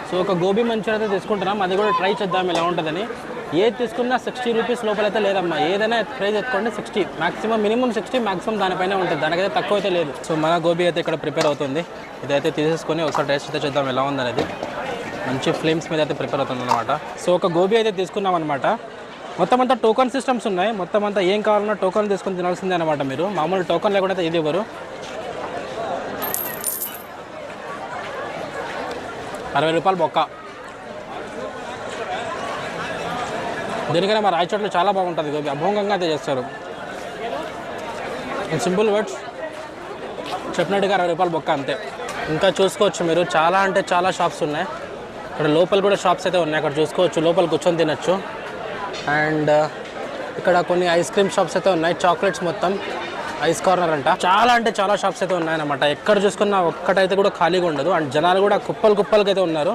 So ఒక gobi Manchuria అయితే తీసుకుంటున్నాం, అది కూడా ట్రై చేద్దాం ఎలా ఉంటుందని. ఏది తీసుకున్నా 60 రూపీస్ లోపలైతే లేదమ్మా. ఏదైనా ప్రైస్ ఎత్తుకోండి 60, మాక్సిమం మినిమం 60, మాక్సిమం దానిపైన ఉంటుంది, దానికైతే తక్కువ అయితే లేదు. సో మన గోబీ అయితే ఇక్కడ ప్రిపేర్ అవుతుంది. ఇదైతే తీసేసుకొని ఒకసారి టేస్ట్ అయితే చూద్దాం ఎలా ఉందనేది. మంచి ఫ్లేమ్స్ మీద అయితే ప్రిపేర్ అవుతుంది అనమాట. సో ఒక గోబీ అయితే తీసుకున్నాం అనమాట. మొత్తం అంతా టోకన్ సిస్టమ్స్ ఉన్నాయి. మొత్తం అంతా ఏం కావాలన్నా టోకన్ తీసుకొని తినాల్సిందే అనమాట. మీరు మామూలు టోకన్ లేకుండా అయితే ఇది ఇవ్వరు. 60 రూపాయలు బొక్క. దీనికైనా మా రాయచోట్లో చాలా బాగుంటుంది గోబీ, అభోంగంగా అయితే చేస్తారు. సింపుల్ వర్డ్స్ చెప్పినట్టుగా 60 రూపాయలు బొక్క అంతే. ఇంకా చూసుకోవచ్చు మీరు, చాలా అంటే చాలా షాప్స్ ఉన్నాయి. ఇక్కడ లోపల కూడా షాప్స్ అయితే ఉన్నాయి, అక్కడ చూసుకోవచ్చు. లోపల కూర్చొని తినచ్చు. అండ్ ఇక్కడ కొన్ని ఐస్ క్రీమ్ షాప్స్ అయితే ఉన్నాయి. చాక్లెట్స్ మొత్తం ఐస్ కార్నర్ అంట. చాలా అంటే చాలా షాప్స్ అయితే ఉన్నాయన్నమాట. ఎక్కడ చూసుకున్నా ఒక్కటైతే కూడా ఖాళీగా ఉండదు. అండ్ జనాలు కూడా కుప్పలు కుప్పలకి అయితే ఉన్నారు.